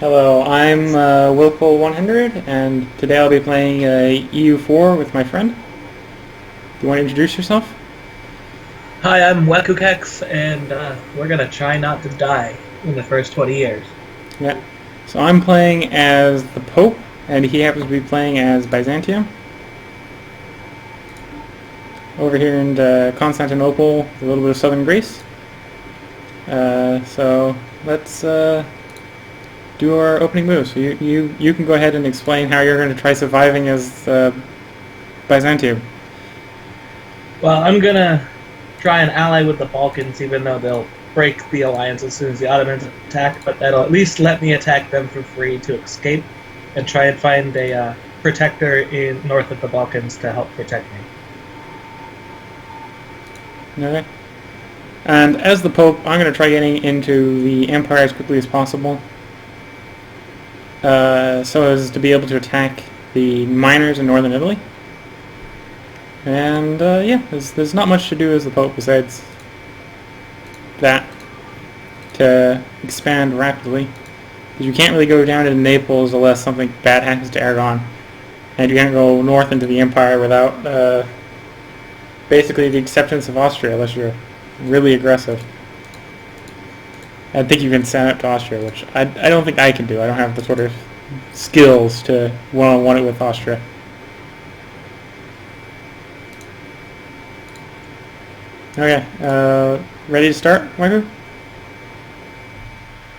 Hello, I'm Wilco100, and today I'll be playing EU4 with my friend. Do you want to introduce yourself? Hi, I'm Wekukax, and we're gonna try not to die in the first 20 years. Yeah. So I'm playing as the Pope, and he happens to be playing as Byzantium. Over here in Constantinople, with a little bit of southern Greece. So let's do our opening moves. So you can go ahead and explain how you're going to try surviving as Byzantium. Well, I'm gonna try and ally with the Balkans, even though they'll break the alliance as soon as the Ottomans attack, but that'll at least let me attack them for free to escape and try and find a protector in north of the Balkans to help protect me. Okay. And as the Pope, I'm going to try getting into the Empire as quickly as possible, so as to be able to attack the miners in northern Italy. And yeah, there's not much to do as the Pope besides that to expand rapidly. Because you can't really go down to Naples unless something bad happens to Aragon. And you can't go north into the Empire without basically the acceptance of Austria unless you're really aggressive. I think you can stand up to Austria, which I don't think I can do. I don't have the sort of skills to one-on-one it with Austria. Okay, ready to start, Waifu?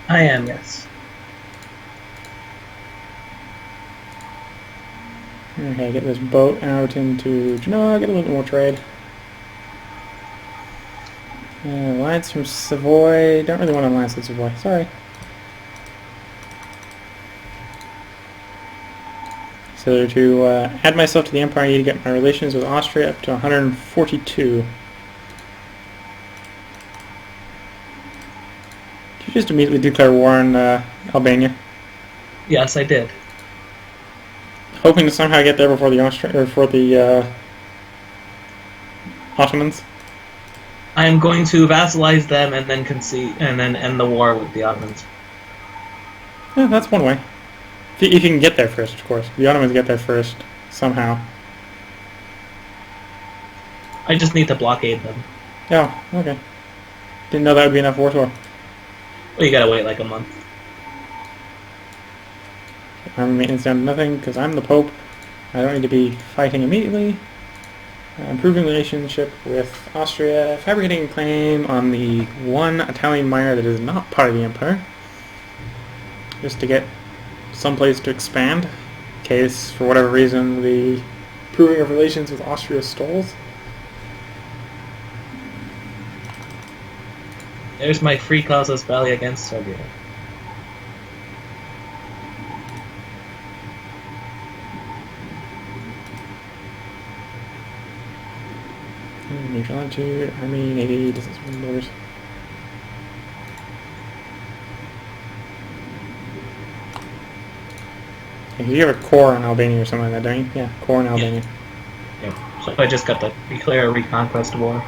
I am, yes. Okay, get this boat out into Genoa, get a little more trade. Alliance from Savoy. Don't really want an alliance with Savoy. Sorry. So to add myself to the Empire, I need to get my relations with Austria up to 142. Did you just immediately declare war on Albania? Yes, I did. Hoping to somehow get there before the Ottomans. I am going to vassalize them and then concede and then end the war with the Ottomans. Yeah, that's one way. If you can get there first, of course. The Ottomans get there first, somehow. I just need to blockade them. Oh, okay. Didn't know that would be enough war tour. Well, you gotta wait like a month. Army maintenance down to nothing, because I'm the Pope. I don't need to be fighting immediately. Improving relationship with Austria. Fabricating a claim on the one Italian miner that is not part of the Empire. Just to get someplace to expand. In case, for whatever reason, the improving of relations with Austria stalls. There's my free causeless belly against Serbia. Neutral attitude, Army, Navy, distance from borders. You have a core in Albania or something like that, don't you? Yeah, core in Albania. Yeah. So I just got to declare a reconquest war.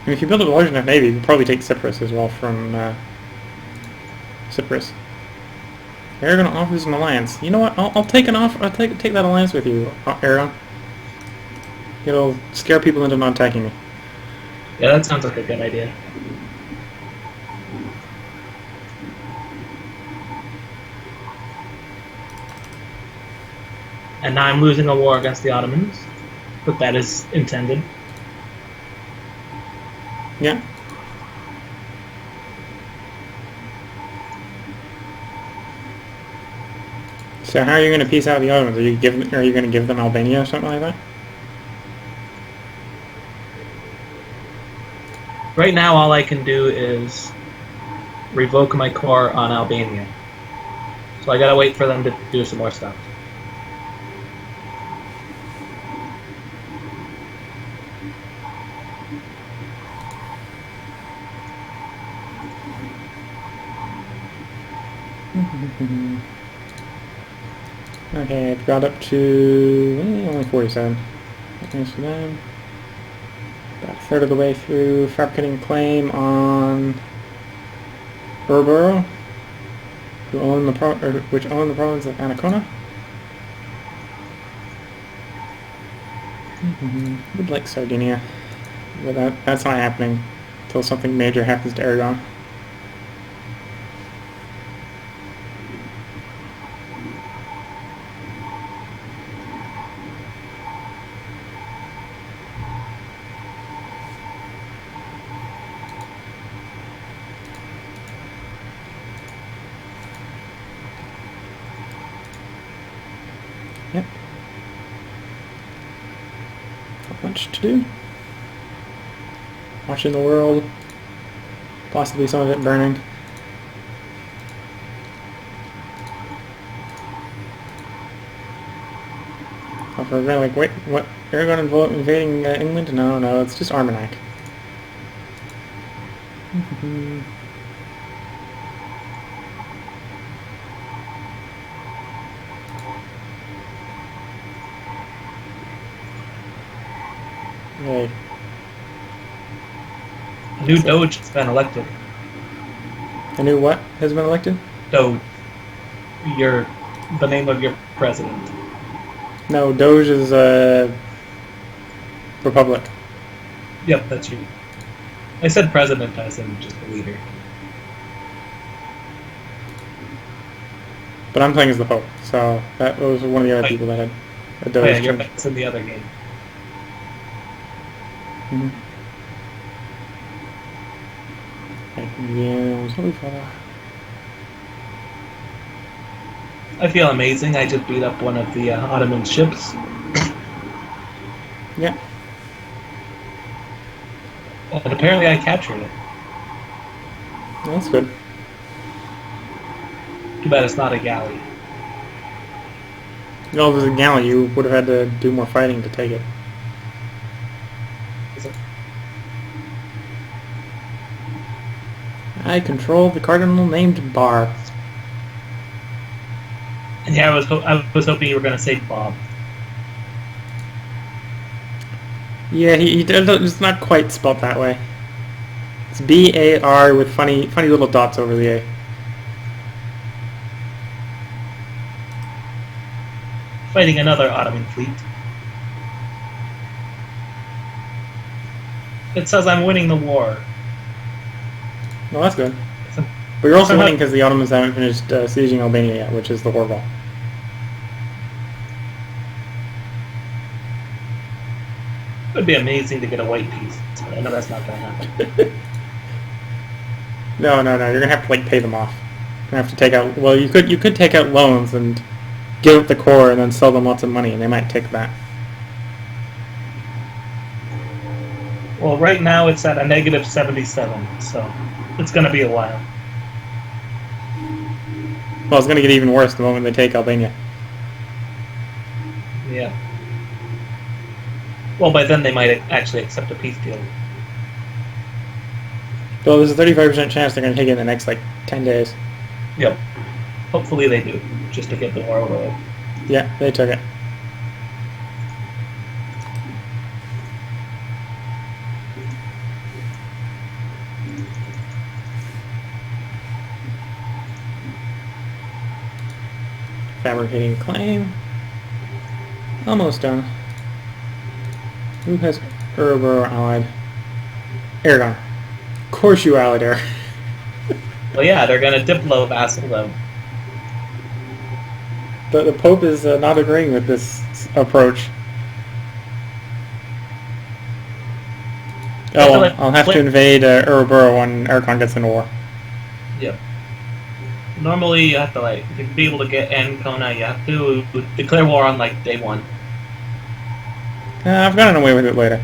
And if you build a large enough navy, you can probably take Cyprus as well from Cyprus. Aragon offers an alliance. You know what? I'll take an offer. I'll take that alliance with you, Aragon. It'll scare people into not attacking me. Yeah, that sounds like a good idea. And now I'm losing a war against the Ottomans, but that is intended. Yeah. So how are you going to peace out the Ottomans? Are you going to give them Albania or something like that? Right now, all I can do is revoke my core on Albania. So I gotta wait for them to do some more stuff. Okay, it got up to only 47. Thanks for them. About a third of the way through fabricating a claim on Urburo, which own the province of Ancona. Would like Sardinia, but that's not happening until something major happens to Aragon. Yep. Not much to do. Watching the world. Possibly some of it burning. Oh, for like, wait, what? Aragon invading England? No, it's just Armagnac. Yay. A new Doge has been elected. A new what has been elected? Doge. The name of your president. No, Doge is Republic. Yep, that's you. I said president, I said just the leader. But I'm playing as the Pope, so that was one of the other people that had a Doge. Oh yeah, you're change. in the other game. I feel amazing. I just beat up one of the Ottoman ships. Yeah. And apparently I captured it. That's good. Too bad it's not a galley. Well, if it was a galley, you would have had to do more fighting to take it. I control the cardinal named Bar. Yeah, I was hoping you were going to say Bob. Yeah, it's not quite spelled that way. It's B-A-R with funny little dots over the A. Fighting another Ottoman fleet. It says I'm winning the war. Well, that's good. But you're also winning because the Ottomans haven't finished sieging Albania yet, which is the war goal. It would be amazing to get a white piece, but I know that's not going to happen. No, you're going to have to like pay them off. You're going to have to take out, well, you could take out loans and give up the core and then sell them lots of money, and they might take that. Well, right now it's at a negative 77, so it's going to be a while. Well, it's going to get even worse the moment they take Albania. Yeah. Well, by then they might actually accept a peace deal. Well, there's a 35% chance they're going to take it in the next, like, 10 days. Yep. Hopefully they do, just to get the war over with. Yeah, they took it. Fabricating a claim. Almost done. Who has Urburo allied? Aragon. Of course you allied her. Well, yeah, they're going to Diplo vassal them. The Pope is not agreeing with this approach. Oh, well, I'll have to invade Urburo when Aragon gets into war. Yep. Normally, you have to, like, to be able to get Ancona, you have to declare war on, like, day one. I've gotten away with it later.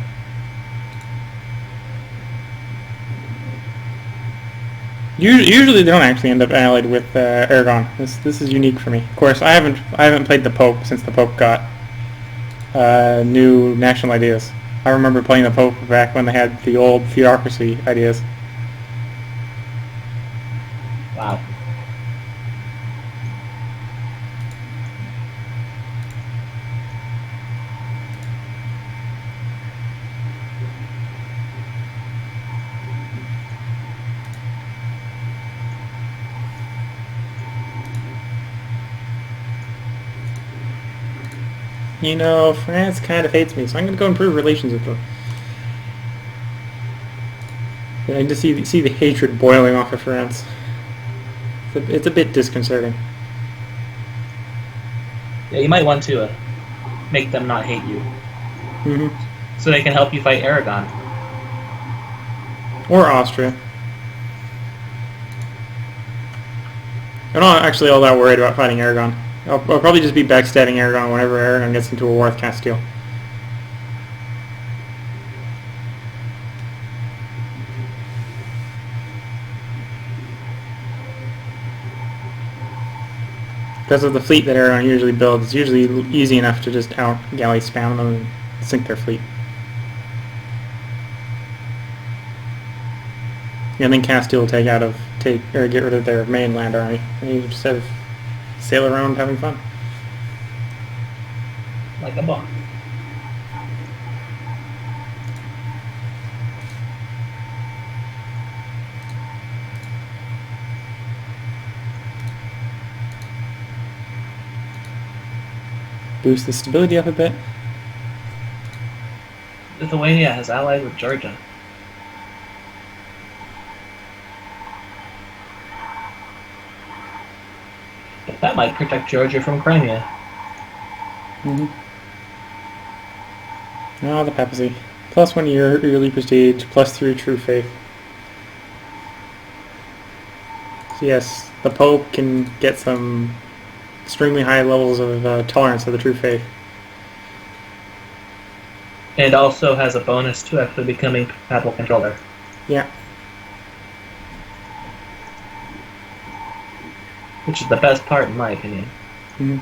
Usually they don't actually end up allied with Aragon. This is unique for me. Of course, I haven't played the Pope since the Pope got new national ideas. I remember playing the Pope back when they had the old theocracy ideas. Wow. You know, France kind of hates me, so I'm going to go improve relations with them. And I just see the hatred boiling off of France. It's a bit disconcerting. Yeah, you might want to make them not hate you. Mm-hmm. So they can help you fight Aragon. Or Austria. I'm not actually all that worried about fighting Aragon. I'll probably just be backstabbing Aragon whenever Aragon gets into a war with Castile. Because of the fleet that Aragon usually builds, it's usually easy enough to just out-galley spam them and sink their fleet. And then Castile will get rid of their mainland army, and you just have sail around having fun. Like a bomb. Boost the stability up a bit. Lithuania has allied with Georgia. But that might protect Georgia from Crimea. Mm-hmm. Oh, the papacy. +1 year early prestige, +3 true faith. So yes, the Pope can get some extremely high levels of tolerance of the true faith. And also has a bonus to actually becoming Papal controller. Yeah. Which is the best part in my opinion. Mm-hmm.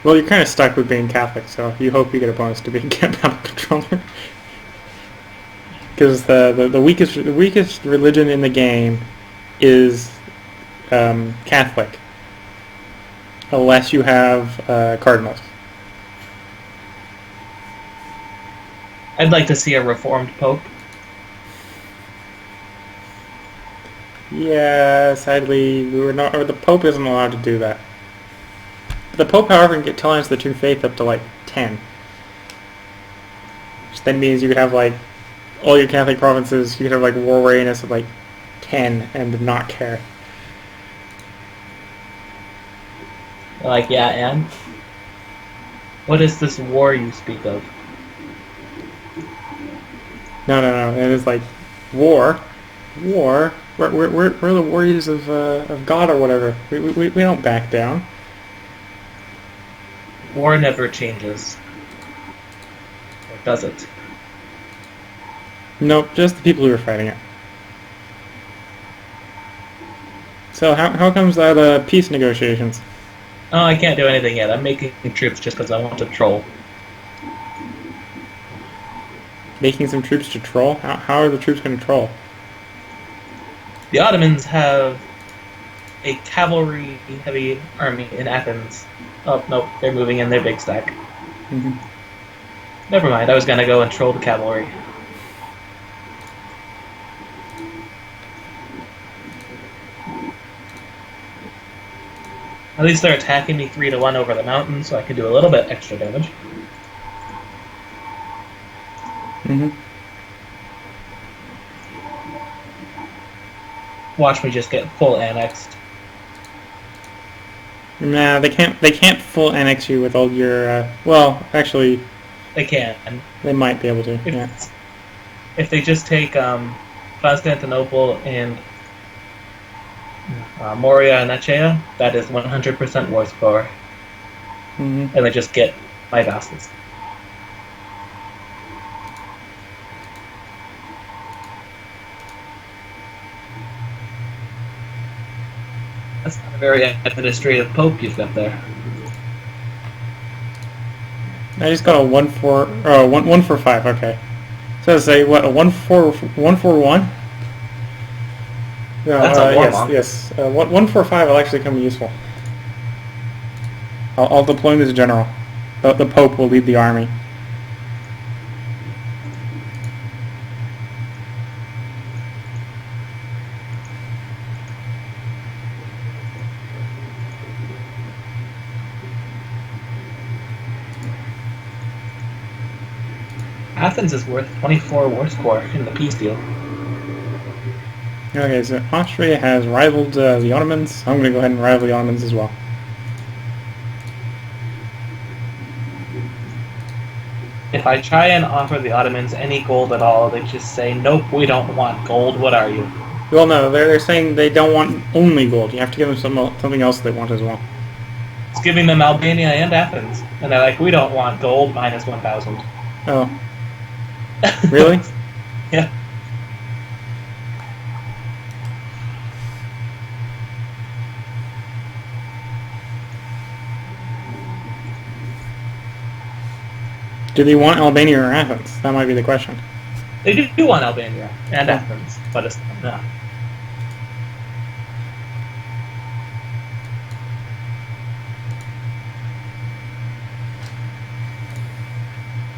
Well, you're kind of stuck with being Catholic, so you hope you get a bonus to being Papal controller. Because the weakest religion in the game is Catholic, unless you have cardinals. I'd like to see a reformed Pope. Yeah, sadly, the Pope isn't allowed to do that. The Pope, however, can get tolerance to the true faith up to like 10. Which then means you could have like all your Catholic provinces, you could have like war readiness of like 10 and not care. Like, yeah, and? What is this war you speak of? No. It is like war. We're the warriors of God or whatever. We don't back down. War never changes. Or does it? Nope, just the people who are fighting it. So how comes that peace negotiations? Oh, I can't do anything yet. I'm making troops just because I want to troll. Making some troops to troll? How are the troops going to troll? The Ottomans have a cavalry-heavy army in Athens. Oh, nope, they're moving in their big stack. Mm-hmm. Never mind, I was going to go and troll the cavalry. At least they're attacking me 3-1 over the mountain, so I can do a little bit extra damage. Mm-hmm. Watch me just get full annexed. Nah, they can't full annex you with all your. Well, actually, They can. they might be able to. Yeah. If they just take Constantinople and Moria and Achaea, that is 100% war score. Mm-hmm. And they just get my vassals. That's not a very administrative pope you've got there. I just got a 145. Okay. So I say what, a 141? No, That's a war yes. 145 will actually come useful. I'll deploy this general. The Pope will lead the army. Athens is worth 24 war score in the peace deal. Okay, so Austria has rivaled the Ottomans. I'm going to go ahead and rival the Ottomans as well. If I try and offer the Ottomans any gold at all, they just say, nope, we don't want gold, what are you? Well, no, they're saying they don't want only gold. You have to give them something else they want as well. It's giving them Albania and Athens. And they're like, we don't want gold, minus 1,000. Oh. Really? Yeah. Do they want Albania or Athens? That might be the question. They do want Albania and Athens, but it's not enough.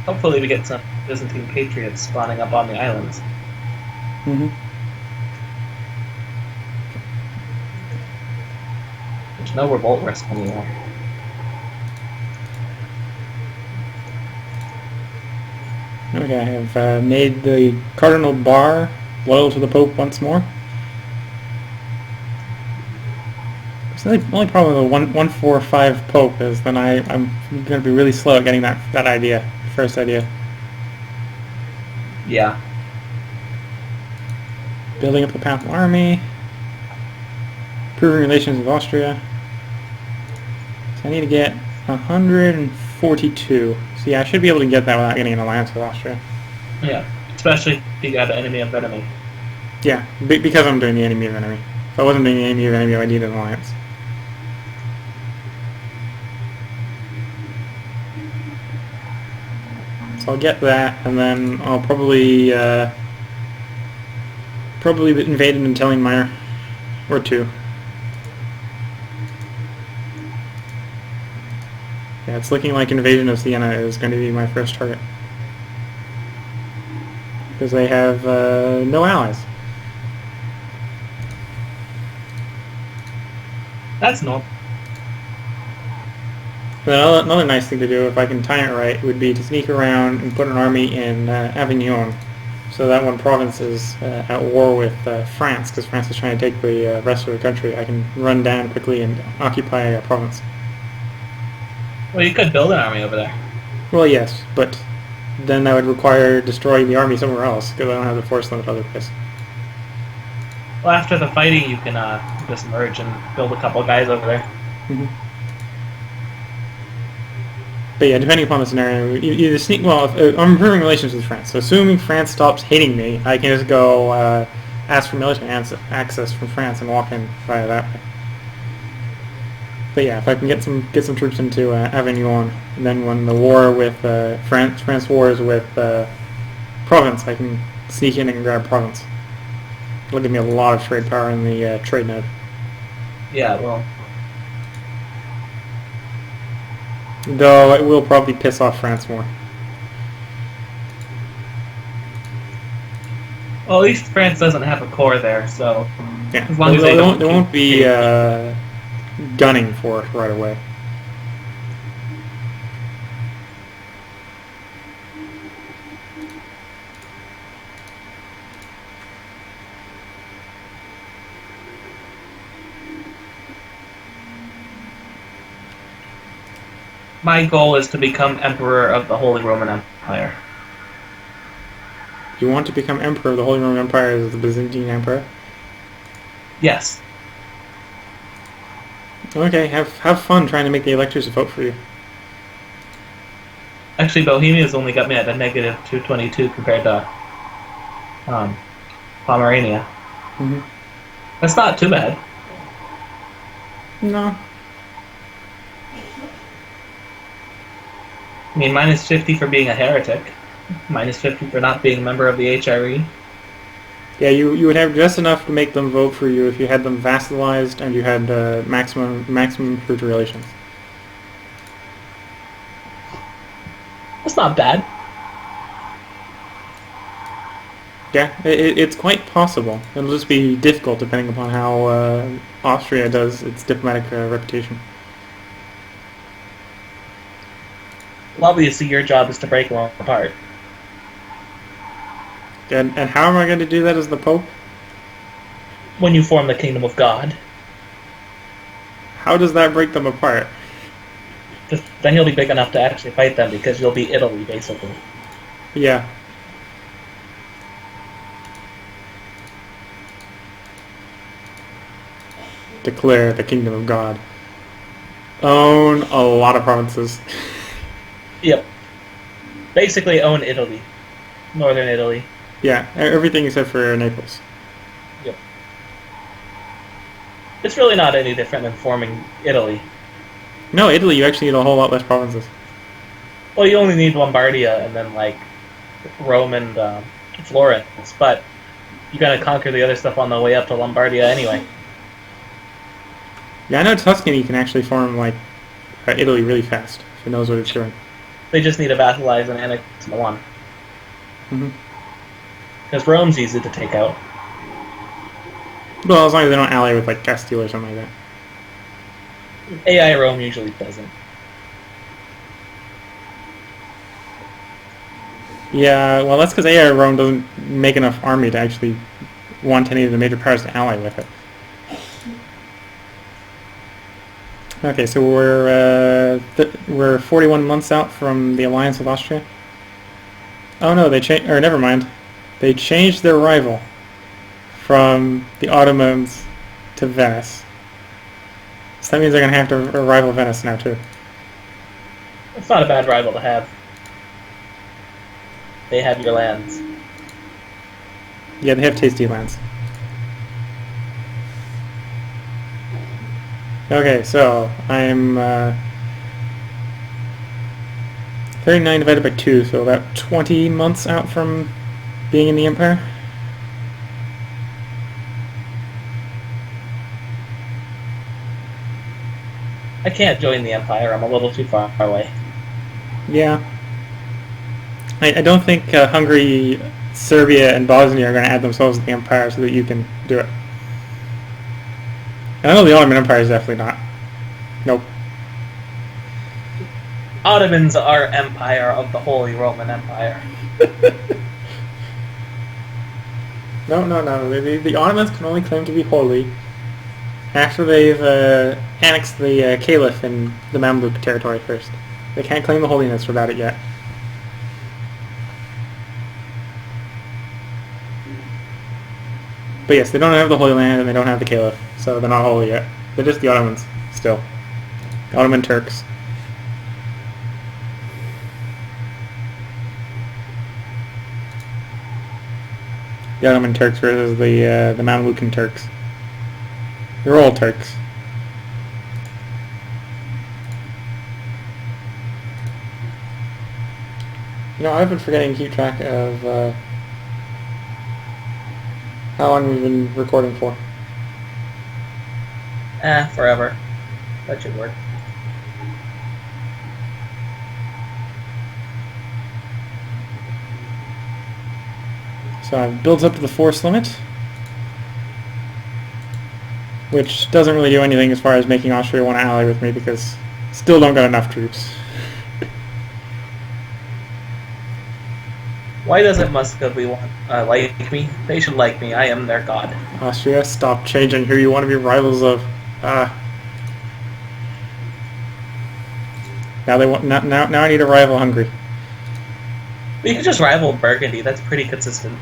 Hopefully we get some Byzantine patriots spawning up on the islands. Mm-hmm. There's no revolt risk anymore. Okay, I have made the Cardinal Bar loyal to the Pope once more. So the only problem with the 145 Pope is then I'm going to be really slow at getting that idea, first idea. Yeah. Building up the Papal army. Improving relations with Austria. So I need to get 142. So yeah, I should be able to get that without getting an alliance with Austria. Yeah, especially if you got an enemy of enemy. Yeah, because I'm doing the enemy of enemy. If I wasn't doing the enemy of enemy, I'd need an alliance. So I'll get that, and then I'll probably invade an Italian minor or two. Yeah, it's looking like invasion of Siena is going to be my first target. Because they have no allies. That's normal. But another nice thing to do, if I can time it right, would be to sneak around and put an army in Avignon. So that when province is at war with France, because France is trying to take the rest of the country, I can run down quickly and occupy a province. Well, you could build an army over there. Well, yes, but then that would require destroying the army somewhere else, because I don't have the force limit other place. Well, after the fighting, you can just merge and build a couple guys over there. Mm-hmm. But yeah, depending upon the scenario, either sneak. Well, I'm improving relations with France. So assuming France stops hating me, I can just go ask for military access from France and walk in via that way. But yeah, if I can get some troops into Avignon, and then when the war with France wars with Provence, I can sneak in and grab Provence. It'll give me a lot of trade power in the trade node. Yeah, well. Though it will probably piss off France more. Well, at least France doesn't have a core there, so Yeah, as long as they won't be gunning for it right away. My goal is to become Emperor of the Holy Roman Empire. You want to become Emperor of the Holy Roman Empire as the Byzantine Empire? Yes. Okay, have fun trying to make the electors vote for you. Actually, Bohemia's only got me at a negative 222 compared to Pomerania. Mm-hmm. That's not too bad. No. I mean, minus 50 for being a heretic. Minus 50 for not being a member of the HRE. Yeah, you would have just enough to make them vote for you if you had them vassalized and you had maximum improved relations. That's not bad. Yeah, it's quite possible. It'll just be difficult depending upon how Austria does its diplomatic reputation. Well, obviously your job is to break them all apart. And how am I going to do that as the Pope? When you form the Kingdom of God. How does that break them apart? Then you'll be big enough to actually fight them because you'll be Italy, basically. Yeah. Declare the Kingdom of God. Own a lot of provinces. Yep. Basically own Italy. Northern Italy. Yeah, everything except for Naples. Yep. It's really not any different than forming Italy. No, Italy, you actually need a whole lot less provinces. Well, you only need Lombardia and then, like, Rome and Florence, but you gotta conquer the other stuff on the way up to Lombardia anyway. Yeah, I know Tuscany can actually form, like, Italy really fast, if it knows what it's doing. They just need to vassalize and annex Milan. Because Rome's easy to take out. Well, as long as they don't ally with, like, Castile or something like that. AI Rome usually doesn't. Yeah, well, that's because AI Rome doesn't make enough army to actually want any of the major powers to ally with it. Okay, so we're 41 months out from the alliance with Austria. Oh no, never mind. They changed their rival from the Ottomans to Venice. So that means they're going to have to rival Venice now too. It's not a bad rival to have. They have your lands. Yeah, they have tasty lands. Okay, so I'm 39 divided by 2, so about 20 months out from being in the Empire. I can't join the Empire. I'm a little too far away. Yeah. I don't think Hungary, Serbia, and Bosnia are going to add themselves to the Empire so that you can do it. I know the Ottoman Empire is definitely not. Nope. Ottomans are empire of the Holy Roman Empire. No. The Ottomans can only claim to be holy after they've annexed the Caliph in the Mamluk territory first. They can't claim the holiness without it yet. But yes, they don't have the Holy Land and they don't have the Caliph, so they're not holy yet. They're just the Ottomans, still. The Ottoman Turks. The Ottoman Turks versus the Mamlukan Turks. They're all Turks. You know, I've been forgetting to keep track of how long we've been recording for. Forever. That should work. So I've built up to the force limit, which doesn't really do anything as far as making Austria want to ally with me because still don't got enough troops. Why doesn't Muscovy like me? They should like me. I am their god. Austria, stop changing who you want to be rivals of. Now they want now I need to rival Hungary. We could just rival Burgundy. That's pretty consistent.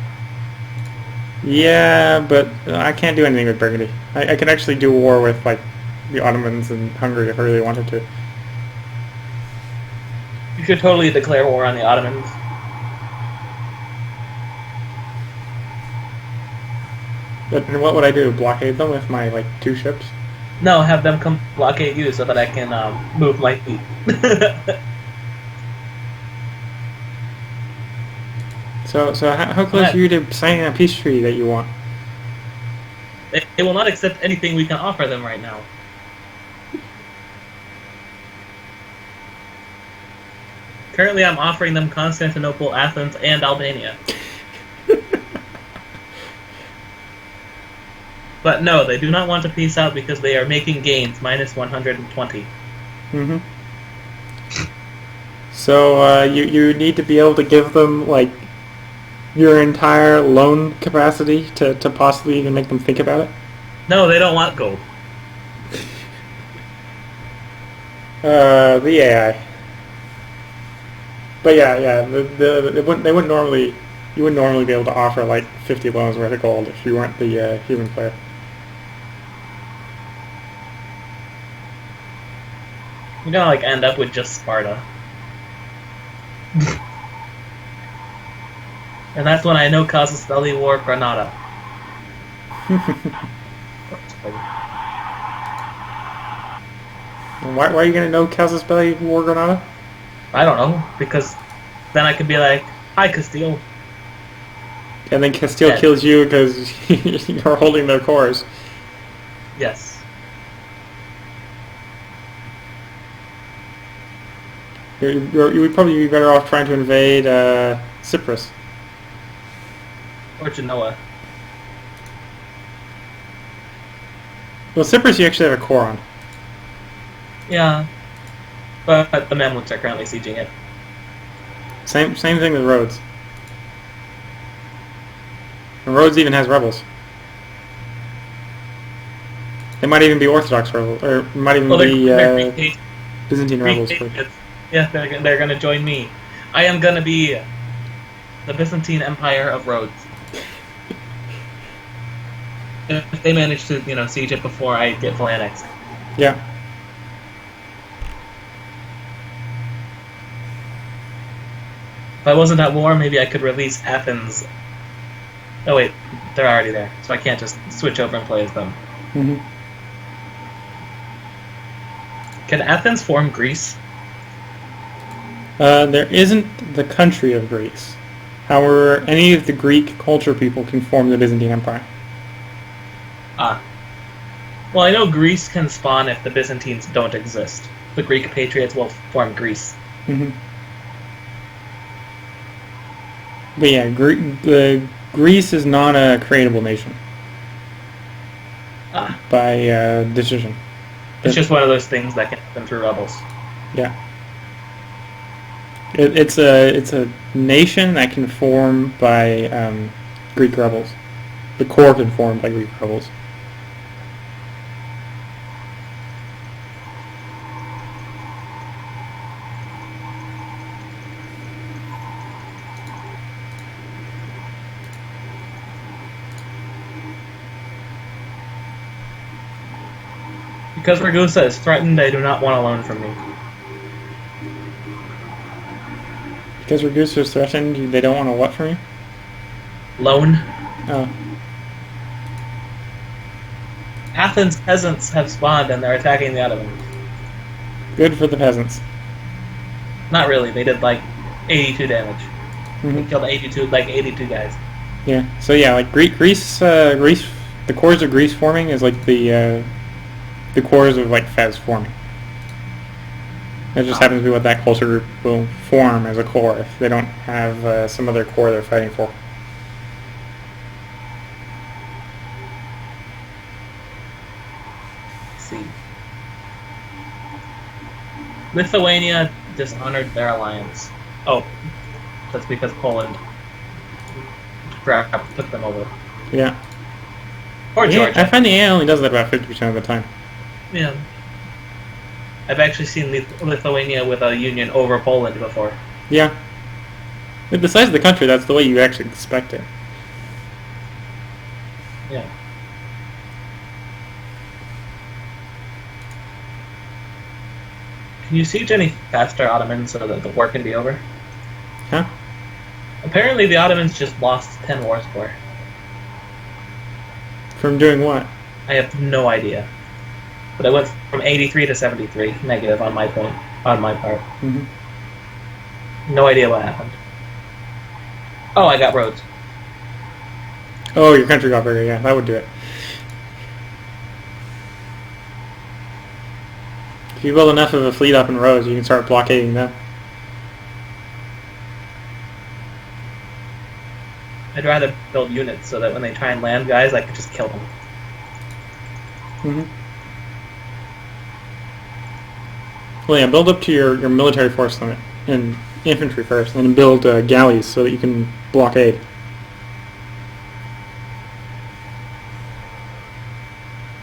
Yeah, but I can't do anything with Burgundy. I could actually do war with like the Ottomans and Hungary if I really wanted to. You should totally declare war on the Ottomans. And what would I do? Blockade them with my like 2 ships? No, have them come blockade you so that I can move my feet. So how close are you to signing a peace treaty that you want? They will not accept anything we can offer them right now. Currently, I'm offering them Constantinople, Athens, and Albania. But no, they do not want to peace out because they are making gains, minus 120. Mm-hmm. So you need to be able to give them like your entire loan capacity to possibly even make them think about it? No, they don't want gold. The AI. But yeah, they wouldn't normally. You wouldn't normally be able to offer like 50 loans worth of gold if you weren't the human player. You're gonna like end up with just Sparta. And that's when I know Casus Belli War Granada. Why are you gonna know Casus Belli War Granada? I don't know, because then I could be like, hi Castile. And then Castile kills you because you're holding their cores. Yes. You would probably be better off trying to invade Cyprus. Or Genoa. Well, Cyprus you actually have a core on. Yeah. But the Mamluks are currently sieging it. Same thing with Rhodes. And Rhodes even has rebels. They might even be Orthodox rebels, or might even be Byzantine rebels. Yeah, they're going to join me. I am going to be the Byzantine Empire of Rhodes. If they manage to, siege it before I get fully annexed. Yeah. If I wasn't at war, maybe I could release Athens. Oh wait, they're already there, so I can't just switch over and play as them. Mm-hmm. Can Athens form Greece? There isn't the country of Greece. However, any of the Greek culture people can form the Byzantine Empire. Ah. Well, I know Greece can spawn if the Byzantines don't exist. The Greek patriots will form Greece. Mm-hmm. But yeah, Greece is not a creatable nation. Ah. By decision. It's just one of those things that can happen through rebels. Yeah. It's a nation that can form by Greek rebels. The core can form by Greek rebels. Because Ragusa is threatened, they do not want a loan from me. Because Ragusa is threatened, they don't want a what from you? Loan? Oh. Athens peasants have spawned and they're attacking the Ottomans. Good for the peasants. Not really, they did like 82 damage. Mm-hmm. They killed 82 guys. Yeah. So yeah, like Greece, the cores of Greece forming is like the cores of like Fez forming. It just happens to be what that culture group will form as a core if they don't have some other core they're fighting for. Let's see. Lithuania dishonored their alliance. Oh, that's because Poland took them over. Yeah. Or Georgia. I find the AI only does that about 50% of the time. Yeah. I've actually seen Lithuania with a union over Poland before. Yeah. With the size of the country, that's the way you actually expect it. Yeah. Can you siege any faster, Ottomans, so that the war can be over? Huh? Apparently the Ottomans just lost 10 war score. From doing what? I have no idea. But I went from 83 to 73, negative on my part. Mm-hmm. No idea what happened. Oh, I got roads. Oh, your country got bigger, yeah, that would do it. If you build enough of a fleet up in Rhodes, you can start blockading them. I'd rather build units so that when they try and land guys, I can just kill them. Mm-hmm. Well, yeah, build up to your military force limit and infantry first, and then build galleys so that you can blockade.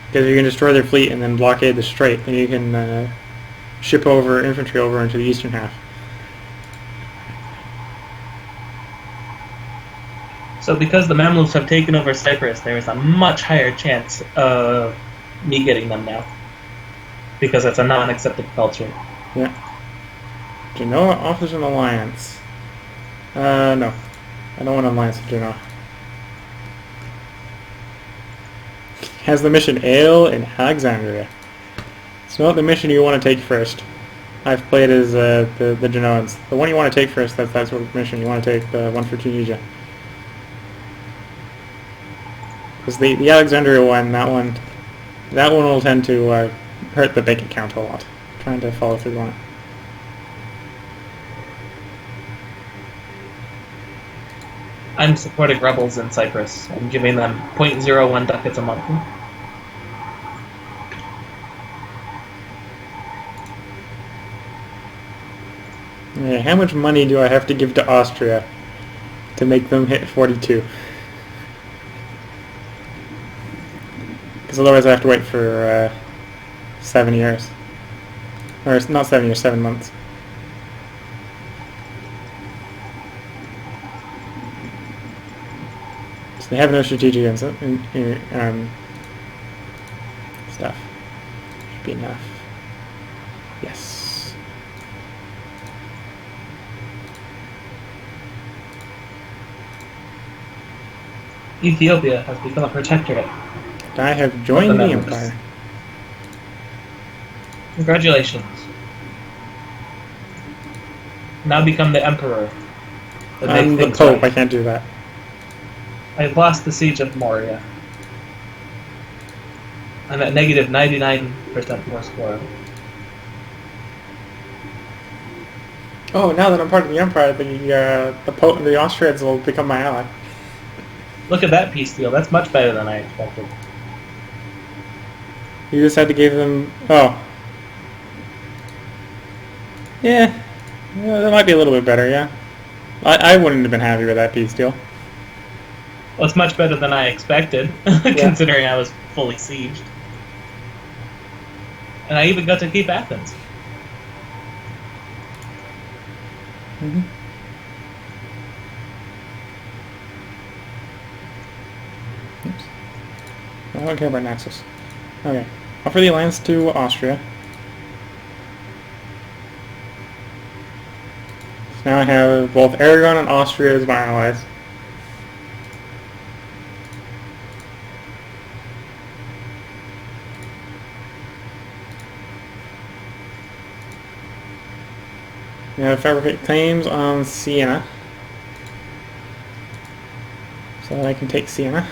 Because you can destroy their fleet and then blockade the strait, and you can ship over infantry over into the eastern half. So because the Mamluks have taken over Cyprus, there is a much higher chance of me getting them now. Because it's a non-accepted culture. Yeah. Genoa offers an alliance. No. I don't want an alliance with Genoa. Has the mission Ale in Alexandria. It's not the mission you want to take first. I've played as the Genoans. The one you want to take first, that's that sort of mission. You want to take the one for Tunisia. Because the Alexandria one, that one will tend to hurt the bank account a lot. Trying to follow through on it. I'm supporting rebels in Cyprus. I'm giving them 0.01 ducats a month. Yeah, how much money do I have to give to Austria to make them hit 42? Because otherwise I have to wait for 7 years. Or not 7 years, 7 months. So they have no strategic stuff. Should be enough. Yes. Ethiopia has become a protectorate. I have joined the Empire. Congratulations. Now become the Emperor. I'm the Pope, right. I can't do that. I've lost the siege of Moria. I'm at negative 99% more score. Oh, now that I'm part of the Empire, the Pope and the Austrians will become my ally. Look at that peace deal. That's much better than I expected. You just had to give them... Oh. Yeah. That might be a little bit better, yeah. I wouldn't have been happy with that peace deal. Well, it's much better than I expected, considering I was fully sieged. And I even got to keep Athens. Mm-hmm. Oops. I don't care about Naxos. Okay. Offer the alliance to Austria. So now I have both Aragon and Austria as my allies. Now fabricate claims on Siena. So that I can take Siena.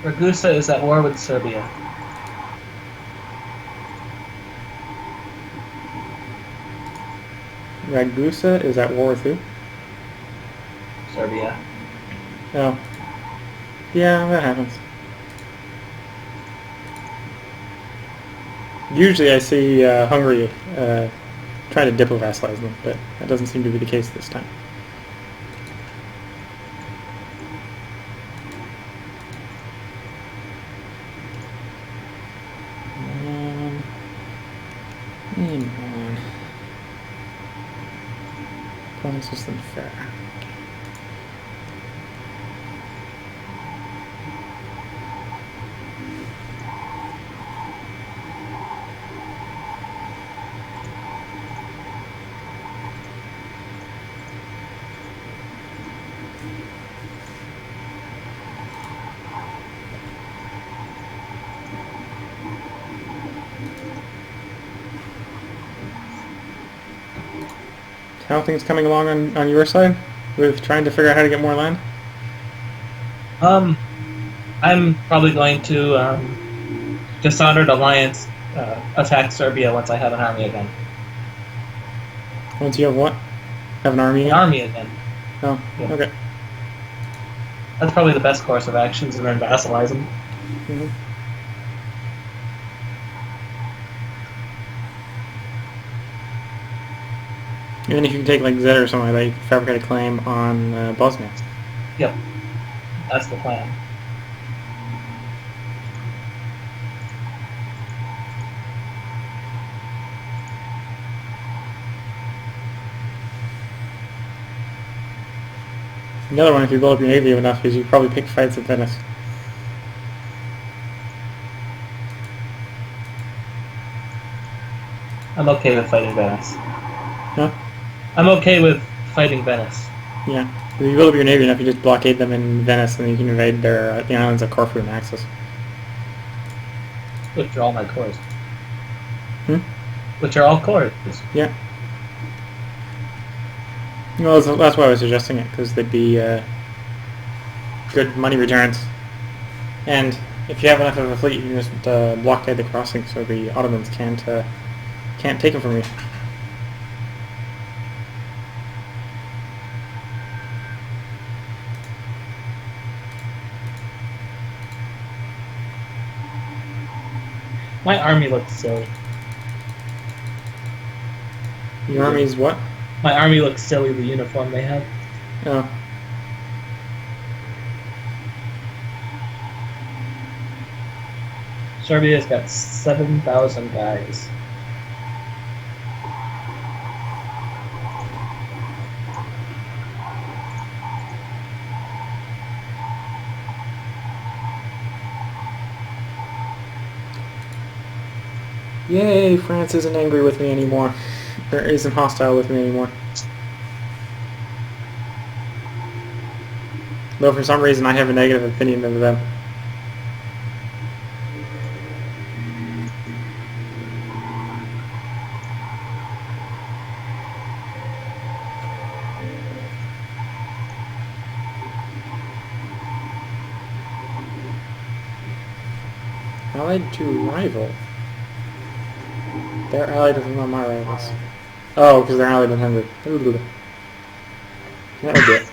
Ragusa is at war with Serbia. Ragusa is at war with who? Serbia. Oh. Yeah, that happens. Usually I see Hungary try to diplo-vassalize them, but that doesn't seem to be the case this time. Quantum system fair. How are things coming along on your side with trying to figure out how to get more land? I'm probably going to Dishonored Alliance attack Serbia once I have an army again. Once you have what? Have an army? An army again. Oh, yeah. Okay. That's probably the best course of actions, and then vassalize them. Mm-hmm. Even if you can take like Z or something like that, you can fabricate a claim on Bosnia. Yep. That's the plan. The other one, if you build up your navy enough, is you probably pick fights at Venice. I'm okay with fighting Venice. Huh? I'm okay with fighting Venice. Yeah. If you build up your navy enough, you just blockade them in Venice, and you can invade their the islands of Corfu and Naxos. Which are all my cores. Hmm? Which are all cores. Yeah. Well, that's why I was suggesting it, because they'd be good money returns. And if you have enough of a fleet, you can just blockade the crossing so the Ottomans can't take them from you. My army looks silly. Your army's what? My army looks silly, the uniform they have. Oh. Serbia's got 7,000 guys. Yay, France isn't angry with me anymore. Or isn't hostile with me anymore. Though for some reason I have a negative opinion of them. Allied to rival. They're allied with one of my rivals. Oh, because they're allied with Hungary. Ooh. That would do it.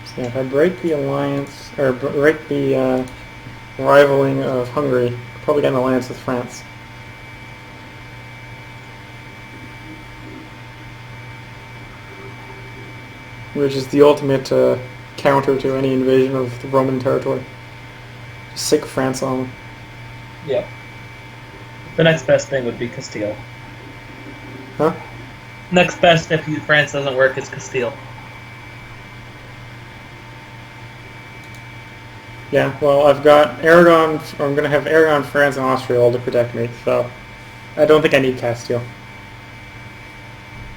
So if I break the alliance, or break the rivaling of Hungary, I'll probably get an alliance with France. Which is the ultimate counter to any invasion of the Roman territory. Just sick France on them. Yep. The next best thing would be Castile. Huh? Next best if France doesn't work is Castile. Yeah, well, I've got Aragon, I'm going to have Aragon, France, and Austria all to protect me, so I don't think I need Castile.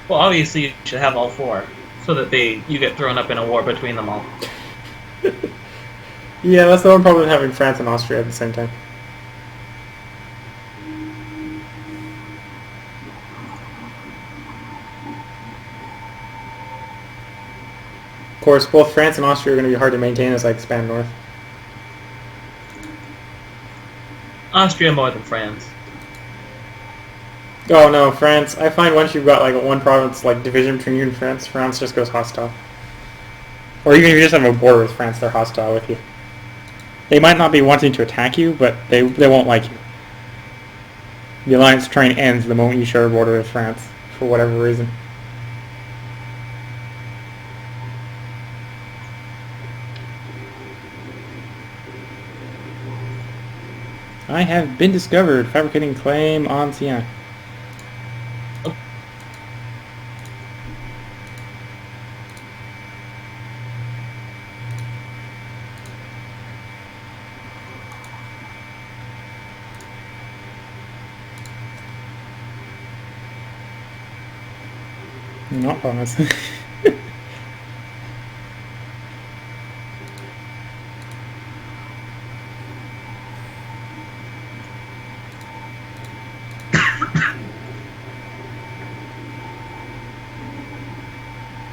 Well, obviously you should have all four, so that you get thrown up in a war between them all. Yeah, that's the one problem with having France and Austria at the same time. Of course, both France and Austria are going to be hard to maintain as I expand north. Austria more than France. Oh no, France. I find once you've got like one province like division between you and France, France just goes hostile. Or even if you just have a border with France, they're hostile with you. They might not be wanting to attack you, but they won't like you. The alliance train ends the moment you share a border with France, for whatever reason. I have been discovered fabricating claim on Siena. Not promise.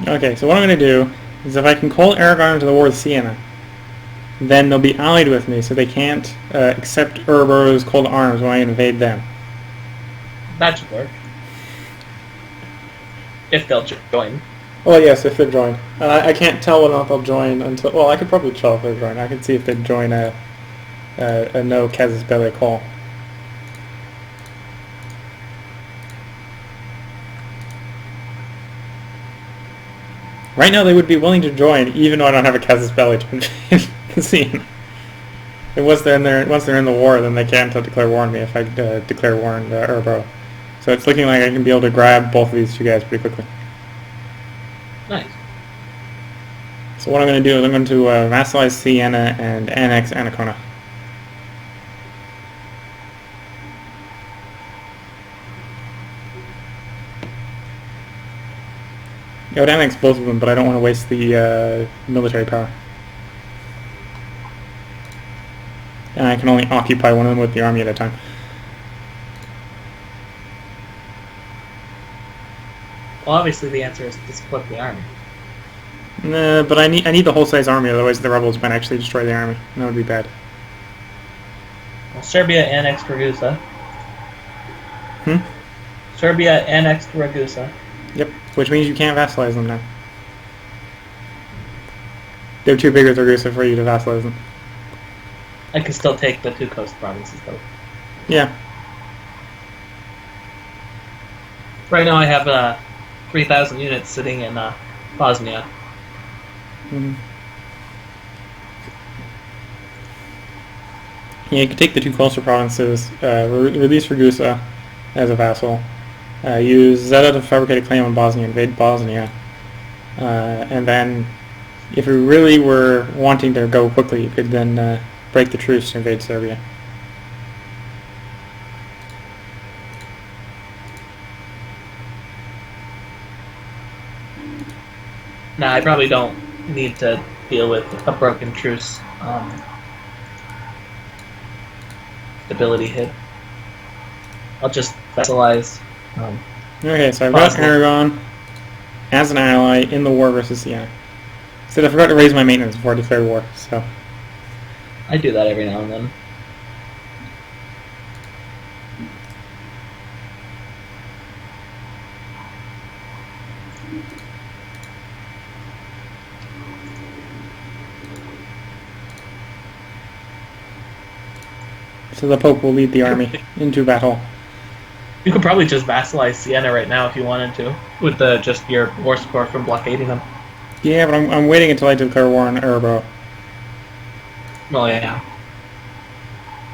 Okay, so what I'm going to do is if I can call Aragon into the war with Siena, then they'll be allied with me, so they can't accept Urbo's call to arms when I invade them. That should work. If they'll join. Well, yes, if they're joined. I can't tell whether or not they'll join until... Well, I could probably tell if they're joined. I can see if they join a no casus belli call. Right now they would be willing to join, even though I don't have a casus belli to invade the scene. Once they're in the war, then they can't declare war on me if I declare war on Urbo. So it's looking like I can be able to grab both of these two guys pretty quickly. Nice. So what I'm going to do is I'm going to vassalize Siena and annex Ancona. I would annex both of them, but I don't want to waste the military power. And I can only occupy one of them with the army at a time. Well, obviously the answer is to split the army. Nah, but I need the whole size army, otherwise the rebels might actually destroy the army. And that would be bad. Well, Serbia annexed Ragusa. Hmm? Serbia annexed Ragusa. Yep, which means you can't vassalize them now. They're too big with Ragusa for you to vassalize them. I can still take the 2 coast provinces, though. Yeah. Right now I have 3,000 units sitting in Bosnia. Mm-hmm. Yeah, you can take the 2 coastal provinces, release Ragusa as a vassal, use Zeta to fabricate a claim on Bosnia, invade Bosnia, and then if we really were wanting to go quickly, you could then break the truce to invade Serbia. Nah, I probably don't need to deal with a broken truce stability hit. I'll just vassalize. Okay, so I've got Aragon as an ally in the war versus Siena. Said I forgot to raise my maintenance before I declared war, so... I do that every now and then. So the Pope will lead the army into battle. You could probably just vassalize Siena right now if you wanted to, with just your war score from blockading them. Yeah, but I'm waiting until I declare war on Urbo. Well, yeah.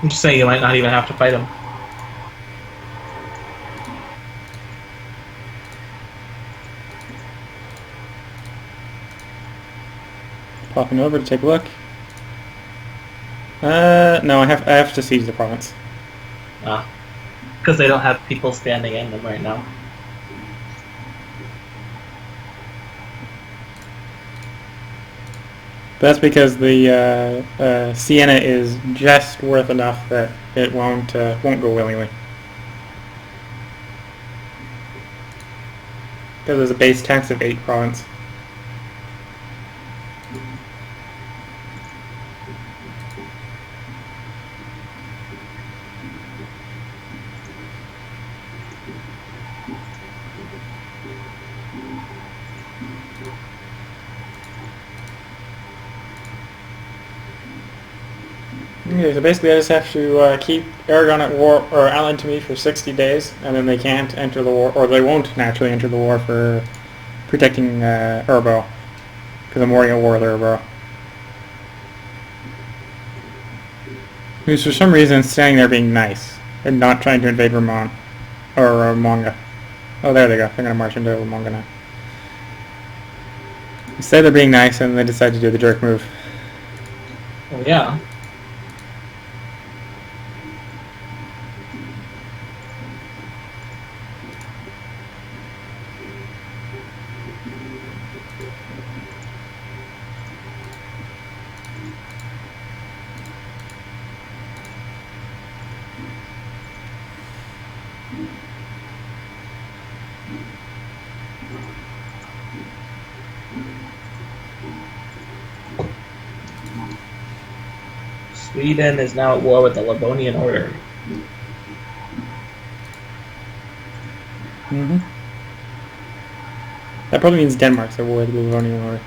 I'm just saying you might not even have to fight them. Popping over to take a look. No, I have to seize the province. Because they don't have people standing in them right now. But that's because the Siena is just worth enough that it won't go willingly. Because there's a base tax of 8 province. Okay, so basically I just have to keep Aragon at war, or allied to me for 60 days, and then they can't enter the war, or they won't naturally enter the war for protecting Urbo, because I'm already at war with Urbo. Who's for some reason standing there being nice, and not trying to invade Vermont, or Monga. Oh, there they go, they're going to march into Monga now. Instead they're being nice, and they decide to do the jerk move. Oh, yeah. Sweden is now at war with the Livonian Order. That probably means Denmark's at war with the Livonian Order.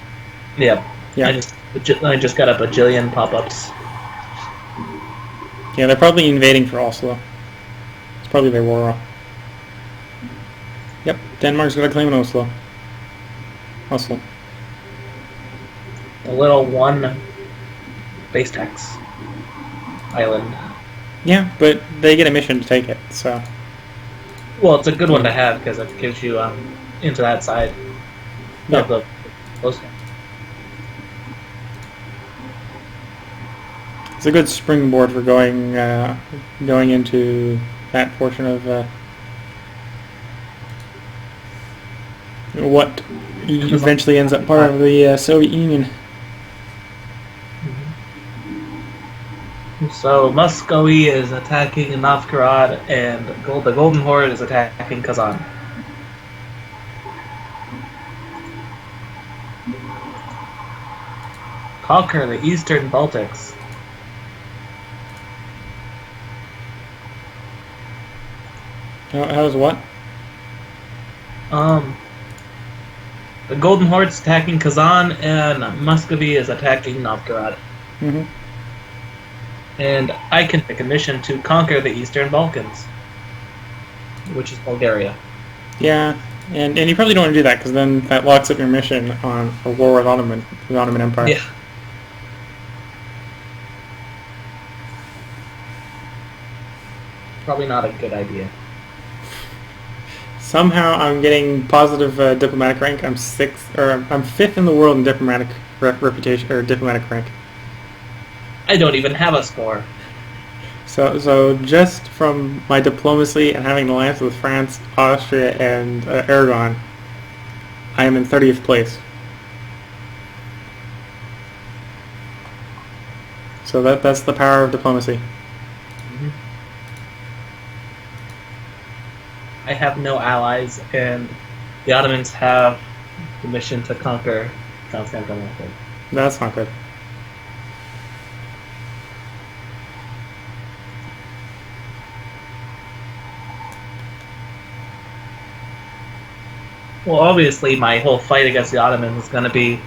Yeah. Yeah. I just got a bajillion pop-ups. Yeah, they're probably invading for Oslo. It's probably their war. Yep, Denmark's gonna claim an Oslo. Oslo. The little one base tax island. Yeah, but they get a mission to take it, so... Well, it's a good one to have because it gives you into that side of the coast. It's a good springboard for going into that portion of what eventually ends up part of the Soviet Union. So Muscovy is attacking Novgorod, and the Golden Horde is attacking Kazan. Conquer the Eastern Baltics. How's what? The Golden Horde's attacking Kazan, and Muscovy is attacking Novgorod. Mm-hmm. And I can pick a mission to conquer the Eastern Balkans, which is Bulgaria. Yeah, and you probably don't want to do that because then that locks up your mission on a war with the Ottoman Empire. Yeah. Probably not a good idea. Somehow I'm getting positive diplomatic rank. I'm fifth in the world in diplomatic reputation or diplomatic rank. I don't even have a score. So just from my diplomacy and having an alliance with France, Austria, and Aragon, I am in 30th place. So that's the power of diplomacy. Mm-hmm. I have no allies, and the Ottomans have the mission to conquer Constantinople. That's not good. Well, obviously, my whole fight against the Ottomans is going to be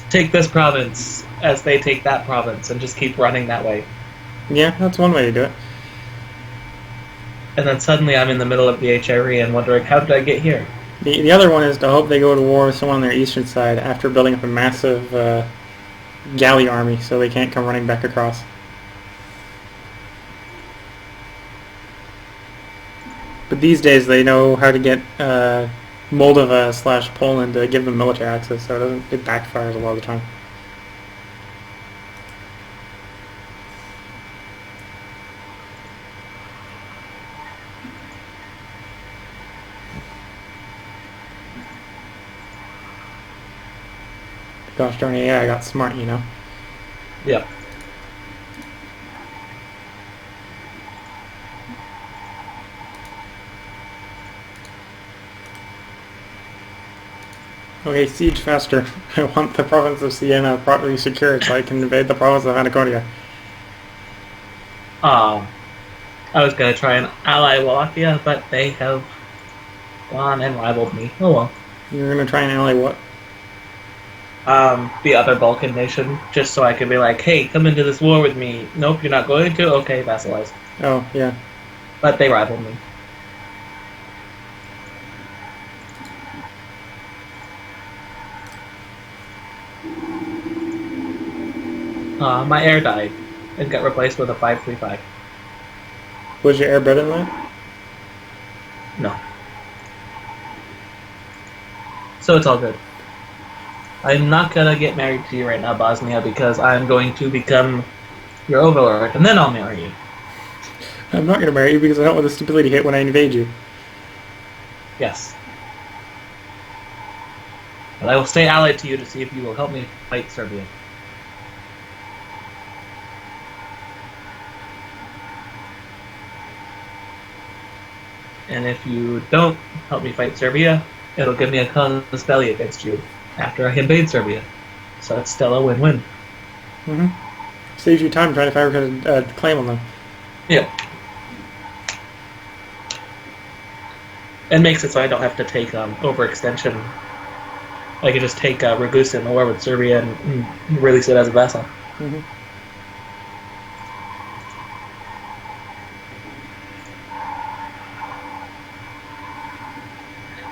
take this province as they take that province, and just keep running that way. Yeah, that's one way to do it. And then suddenly I'm in the middle of the HRE and wondering, how did I get here? The other one is to hope they go to war with someone on their eastern side after building up a massive galley army so they can't come running back across. But these days they know how to get Moldova / Poland to give them military access, so it backfires a lot of the time. Gosh darn it, yeah, I got smart, you know. Yeah. Okay, siege faster. I want the province of Siena properly secured so I can invade the province of Anaconia. I was going to try and ally Wallachia, but they have gone and rivaled me. Oh well. You're going to try and ally what? The other Balkan nation, just so I can be like, hey, come into this war with me. Nope, you're not going to? Okay, vassalize. Oh, yeah. But they rivaled me. My air died and got replaced with a 535. Was your air better than that? No. So it's all good. I'm not gonna get married to you right now, Bosnia, because I'm going to become your overlord, and then I'll marry you. I'm not going to marry you because I don't want the stability hit when I invade you. Yes. But I will stay allied to you to see if you will help me fight Serbia. And if you don't help me fight Serbia, it'll give me a casus belli against you after I invade Serbia. So it's still a win-win. Mm-hmm. Saves you time trying to fabricate a claim on them. Yeah. And makes it so I don't have to take overextension I could just take Ragusa in the war with Serbia and release it as a vassal. Mm-hmm.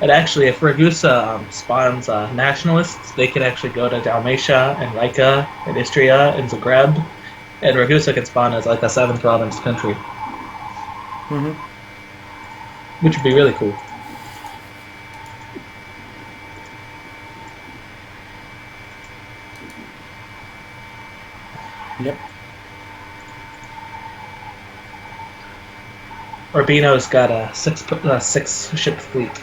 And actually, if Ragusa spawns nationalists, they can actually go to Dalmatia and Rika and Istria and Zagreb, and Ragusa can spawn as like a 7th province country, Mm-hmm. which would be really cool. Yep. Urbino's got a 6-ship fleet.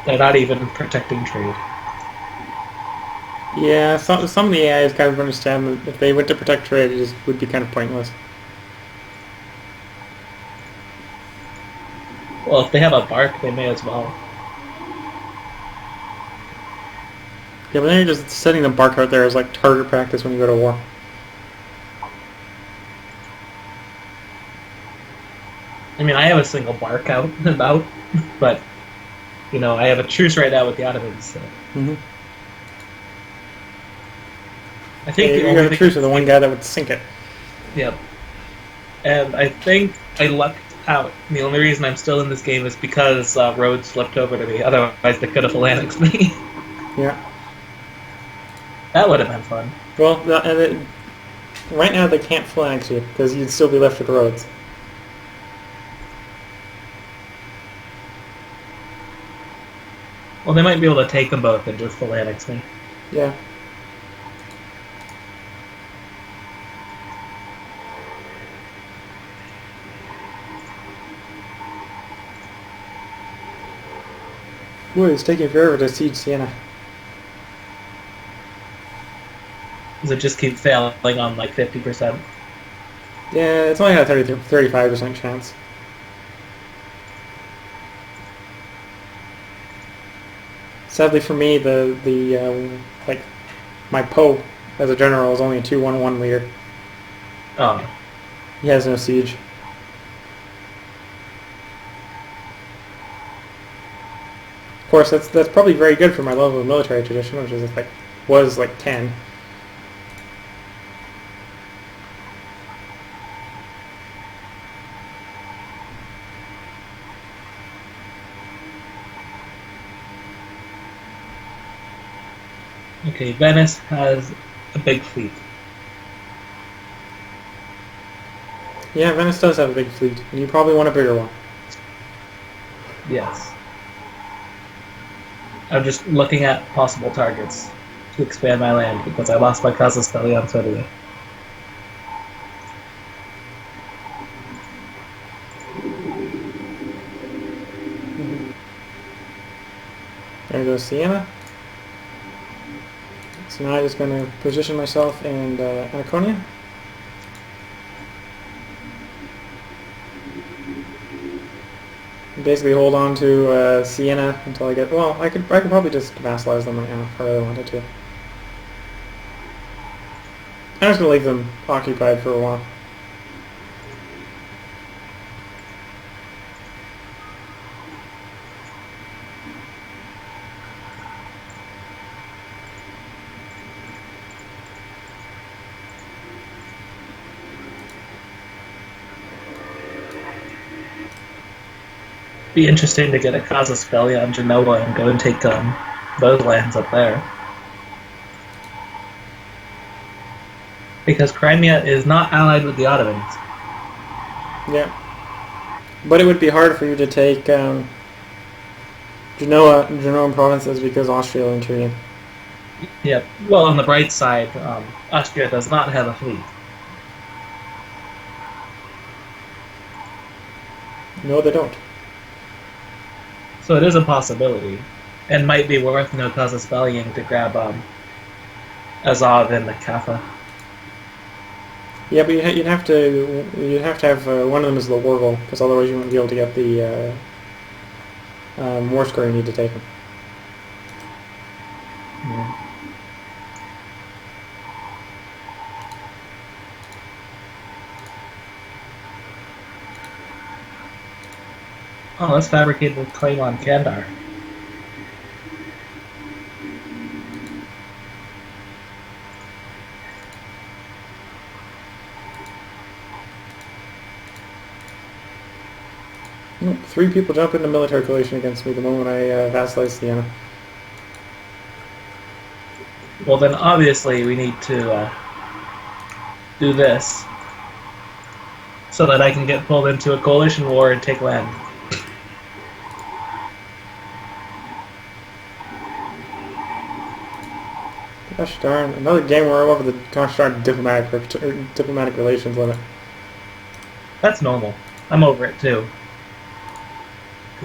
They're not even protecting trade. Yeah, some of the AIs kind of understand that if they went to protect trade, it just would be kind of pointless. Well, if they have a bark, they may as well. Yeah, but then you're just setting the bark out there as like target practice when you go to war. I mean, I have a single bark out and about, but, you know, I have a truce right now with the Ottomans, so. Mm-hmm. I think you got a truce with the one guy that would sink it. Yep. And I think I lucked out. And the only reason I'm still in this game is because Rhodes flipped over to me. Otherwise, they could have phalanxed me. Yeah. That would have been fun. Well, right now they can't phalanx you because you'd still be left with Rhodes. Well, they might be able to take them both and just phalanx me. Yeah. Boy, it's taking forever to siege Siena. Does it just keep failing on like 50%? Yeah, it's only got a 35% chance. Sadly for me, like my Poe as a general is only a 2-1-1 leader. Oh. He has no siege. Of course, that's probably very good for my level of military tradition, which is was 10. Okay, Venice has a big fleet. Yeah, Venice does have a big fleet, and you probably want a bigger one. Yes. I'm just looking at possible targets to expand my land because I lost my Casus Belli on Serbia. There goes Siena. So now I'm just going to position myself in Annaconia. Basically hold on to Siena until I get... Well, I could probably just vassalize them right now if I really wanted to. I'm just going to leave them occupied for a while. Be interesting to get a Casus Belli on Genoa and go and take those lands up there. Because Crimea is not allied with the Ottomans. Yeah. But it would be hard for you to take Genoan provinces because Austria will intervene. Yep. Well, on the bright side, Austria does not have a fleet. No, they don't. So it is a possibility, and might be worth no Casus Belli to grab Azov and the Kaffa. Yeah, but you'd have to have one of them as the Wargle, because otherwise you wouldn't be able to get the war score you need to take them. Yeah. Oh, let's fabricate the claim on Kandar. Three people jump into military coalition against me the moment I vassalize Siena. Well, then obviously we need to do this so that I can get pulled into a coalition war and take land. Gosh darn, another game where we're over the gosh darn diplomatic relations limit. That's normal. I'm over it too.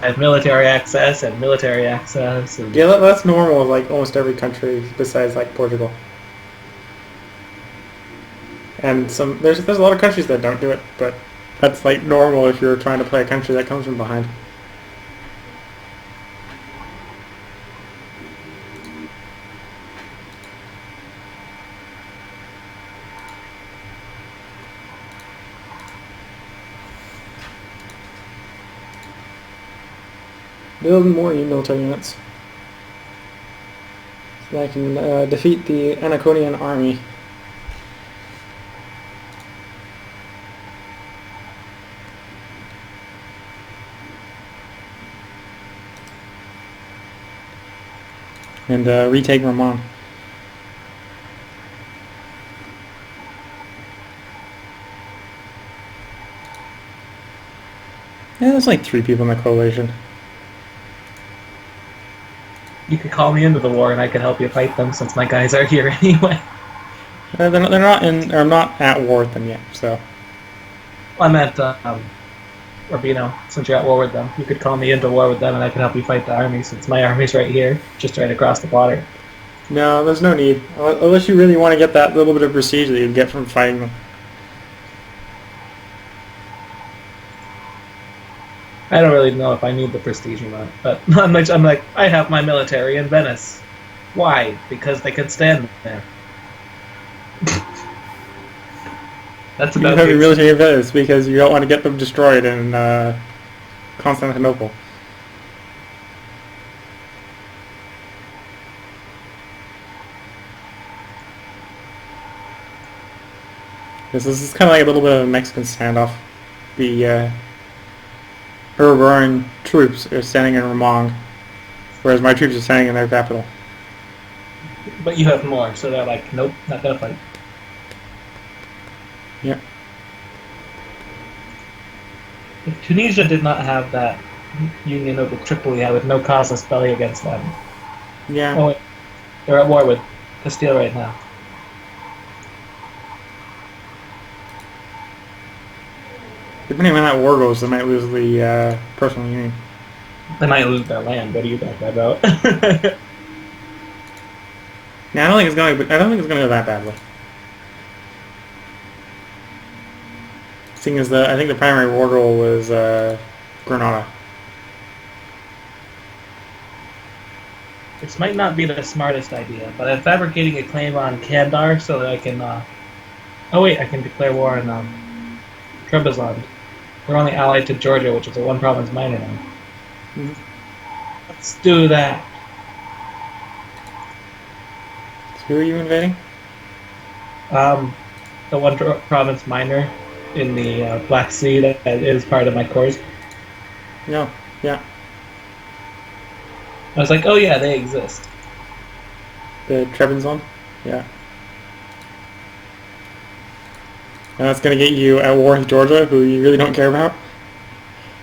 I have military access and military access. And yeah, that's normal with like almost every country besides like Portugal. And there's a lot of countries that don't do it, but that's like normal if you're trying to play a country that comes from behind. Build more military units so that I can defeat the Anaconian army. And retake Ramon. Yeah, there's like 3 people in the coalition. you could call me into the war and I could help you fight them since my guys are here anyway. They're not in, or I'm not at war with them yet, so. I meant, Urbino, since you're at war with them, you could call me into war with them and I can help you fight the army since my army's right here, just right across the water. No, there's no need. Unless you really want to get that little bit of prestige that you'd get from fighting them. I don't really know if I need the prestige or not, but I'm like, I have my military in Venice. Why? Because they can stand there. That's about you have your military in Venice because you don't want to get them destroyed in Constantinople. This is kind of like a little bit of a Mexican standoff. The Uruguayan troops are standing in Ramong, whereas my troops are standing in their capital. But you have more, so they're like, nope, not gonna fight. Yeah. If Tunisia did not have that union over Tripoli, I would no casus belli against them. Yeah. Oh wait, they're at war with Castile right now. Depending on how that war goes, they might lose the personal union. They might lose their land. What do you think about? Yeah, I don't think it's going to go that badly. Seeing as I think the primary war goal was Granada. This might not be the smartest idea, but I'm fabricating a claim on Kandar so that I can. Oh wait, I can declare war on Trebizond. We're only allied to Georgia, which is a one-province minor now. Mm-hmm. Let's do that. So who are you invading? The one-province minor in the Black Sea that is part of my cores. No. Yeah. I was like, oh yeah, they exist. The Trebizond? Yeah. And that's going to get you at war with Georgia, who you really don't care about?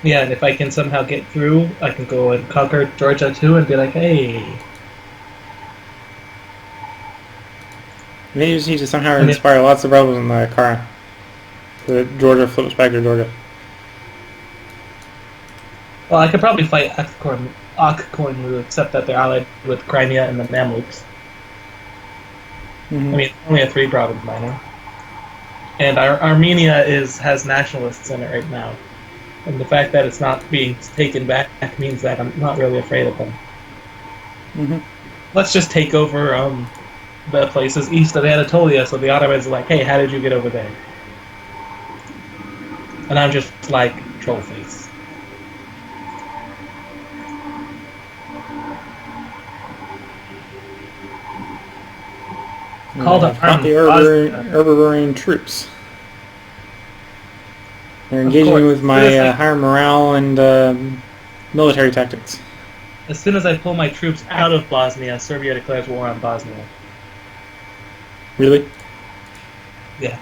Yeah, and if I can somehow get through, I can go and conquer Georgia too and be like, hey. Maybe you just need to somehow inspire lots of rebels in the car. So that Georgia flips back to Georgia. Well, I could probably fight Akkornlu, except that they're allied with Crimea and the Mamluks. Mm-hmm. I mean, only a 3-province minor. And Armenia has nationalists in it right now. And the fact that it's not being taken back means that I'm not really afraid of them. Mm-hmm. Let's just take over the places east of Anatolia, so the Ottomans are like, hey, how did you get over there? And I'm just like, troll face. Call to I've got arms. the Overbearing troops. They're engaging me with my higher morale and military tactics. As soon as I pull my troops out of Bosnia, Serbia declares war on Bosnia. Really? Yeah.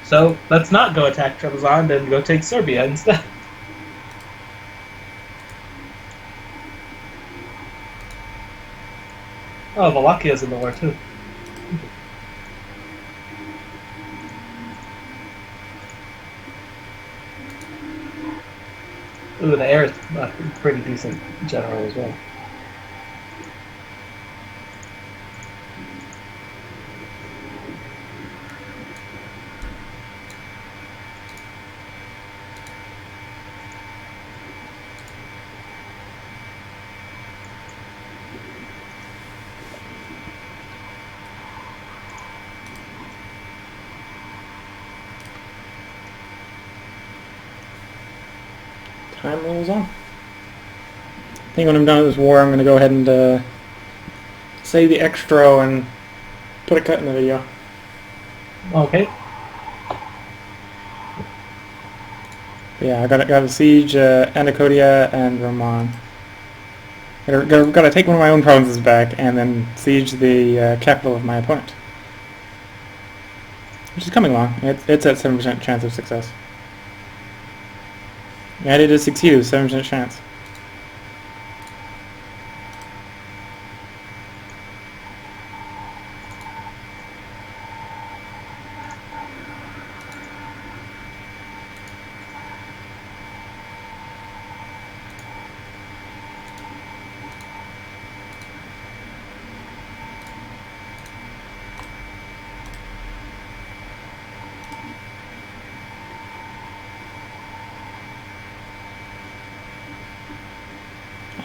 So let's not go attack Trebizond and go take Serbia instead. Oh, Walachia's in the war too. Ooh, the heir is a pretty decent general as well. Time rolls on. I think when I'm done with this war, I'm going to go ahead and save the extra and put a cut in the video. Okay. Yeah, I got to siege Anticodia and Roman. Got to take one of my own provinces back and then siege the capital of my opponent, which is coming along. It's at 7% chance of success. And it is succeed with 7% chance.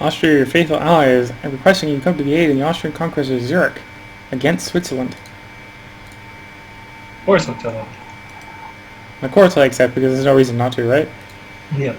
Austria, your faithful allies, are requesting you come to the aid in the Austrian conquest of Zurich against Switzerland. Or Switzerland. Of course I accept, because there's no reason not to, right? Yep.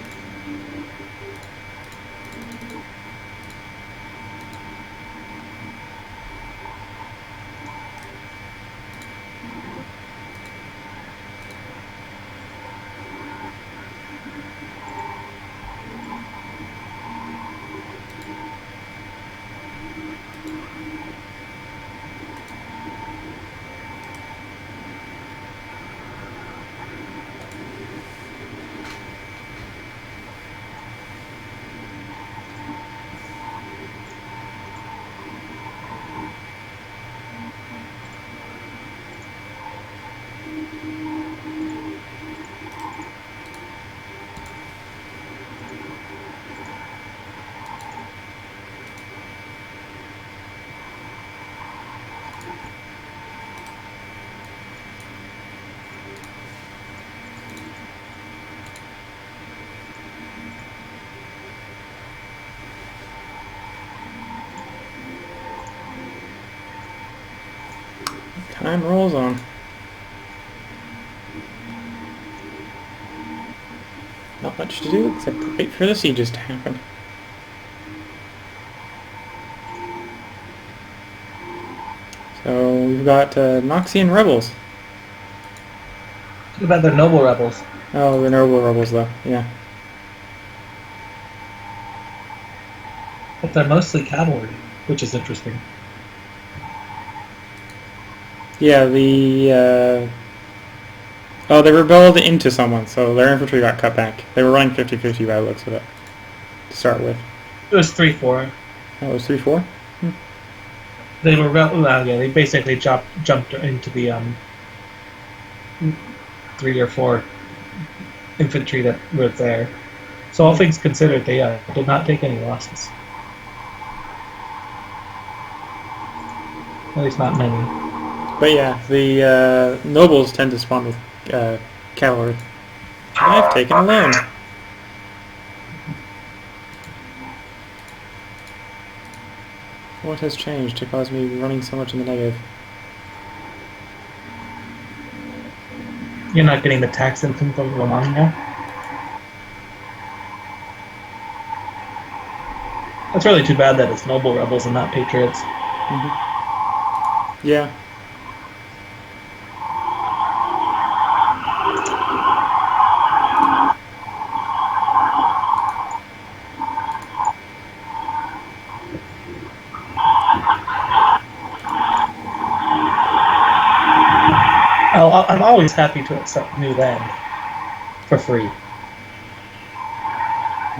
Time rolls on. Not much to do except wait for the sieges to happen. So we've got Noxian rebels. What about the noble rebels? Oh, the noble rebels though, yeah. But they're mostly cavalry, which is interesting. Yeah, oh, they rebelled into someone, so their infantry got cut back. They were running 50-50 by the looks of it, to start with. It was 3-4. Oh, it was 3-4? They were yeah. They basically jumped into the 3 or 4 infantry that were there. So all things considered, they did not take any losses. At least not many. But yeah, the nobles tend to spawn with cavalry. I've taken a loan. What has changed to cause me running so much in the negative? You're not getting the tax income from Romania? It's really too bad that it's noble rebels and not patriots. Yeah. I'm always happy to accept new land for free.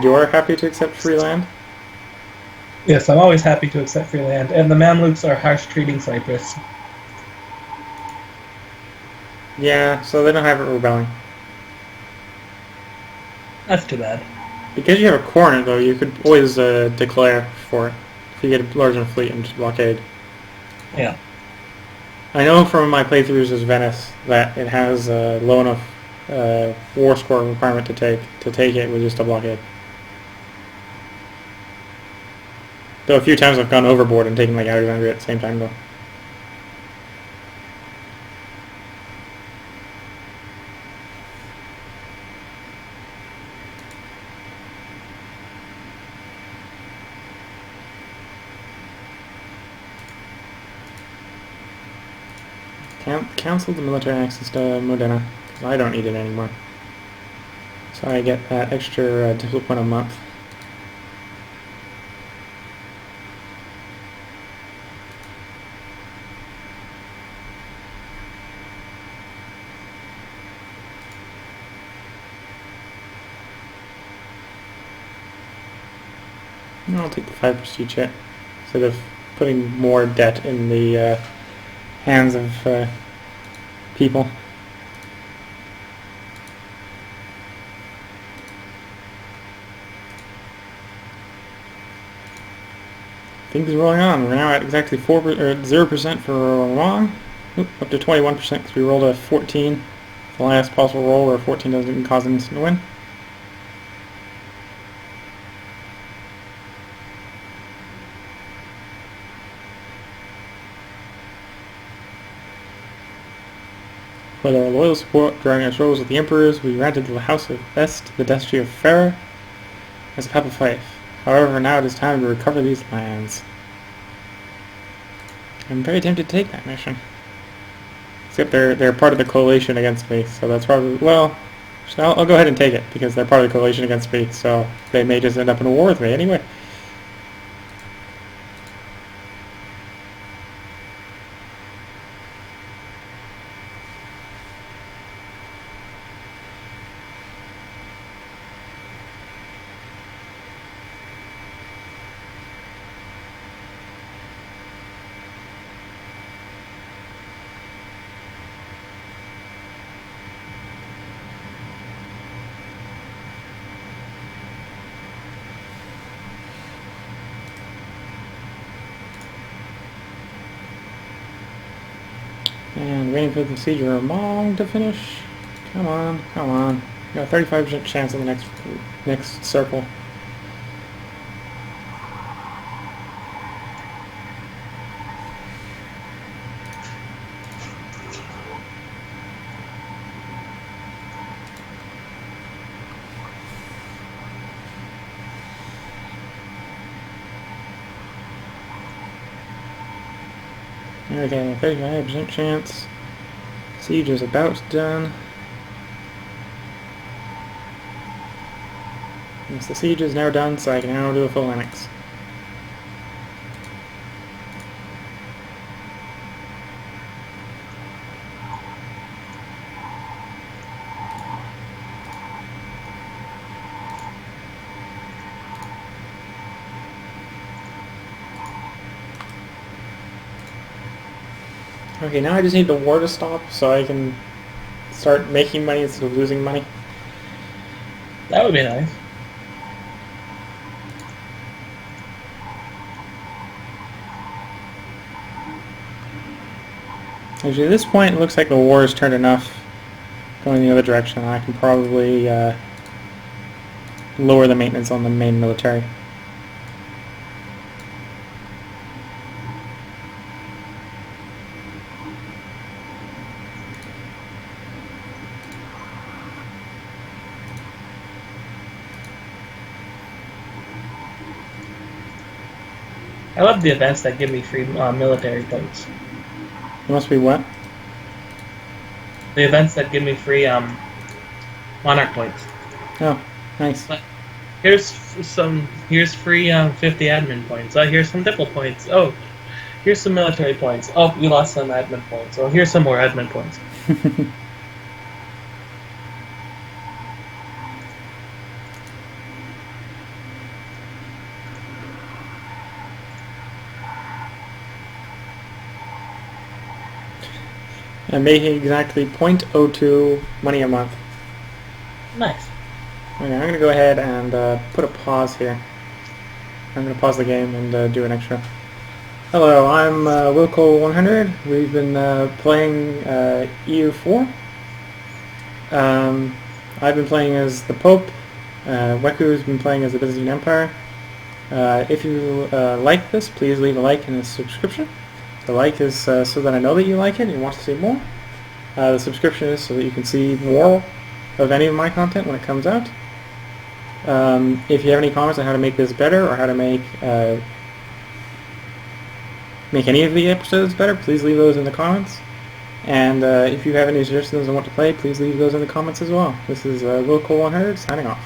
You're happy to accept free land? Yes, I'm always happy to accept free land, and the Mamluks are harsh treating Cyprus. Yeah, so they don't have it rebelling. That's too bad. Because you have a coronet, though, you could always declare for it. If you get a large enough fleet and just blockade. Yeah. I know from my playthroughs as Venice that it has a low enough war score requirement to take it with just a blockade. Though a few times I've gone overboard and taken like Alexandria at the same time though. Cancel the military access to Modena, because I don't need it anymore. So I get that extra discipline point a month. I'll take the 5 prestige hit, instead of putting more debt in the hands of people. Things are rolling on. We're now at exactly 0% for Wrong. Up to 21% because we rolled a 14. The last possible roll where 14 doesn't cause an instant win. For their loyal support during our struggles with the emperors, we granted to the House of Est the Duchy of Ferrer as a papal fief. However, now it is time to recover these lands. I'm very tempted to take that mission. Except they're part of the coalition against me, so that's probably, well, so I'll go ahead and take it, because they're part of the coalition against me, so they may just end up in a war with me anyway. And waiting for the siege of Ramong to finish. Come on, come on. You got a 35% chance in the next circle. Okay, 35% chance. Siege is about done. Yes, the siege is now done, so I can now do a full annex. Okay, now I just need the war to stop so I can start making money instead of losing money. That would be nice. Actually, at this point, it looks like the war has turned enough going the other direction. I can probably lower the maintenance on the main military. I love the events that give me free military points. It must be what? The events that give me free monarch points. Oh, nice. But here's free 50 admin points. Here's some diplo points. Oh, here's some military points. Oh, you lost some admin points. Oh, here's some more admin points. I'm making exactly 0.02 money a month. Nice. Okay, I'm going to go ahead and put a pause here. I'm going to pause the game and do an extra. Hello, I'm Wilco100. We've been playing EU4. I've been playing as the Pope. Weku's been playing as the Byzantine Empire. If you like this, please leave a like and a subscription. The like is so that I know that you like it and you want to see more. The subscription is so that you can see more of any of my content when it comes out. If you have any comments on how to make this better or how to make any of the episodes better, please leave those in the comments. And if you have any suggestions on what to play, please leave those in the comments as well. This is Wilco100 signing off.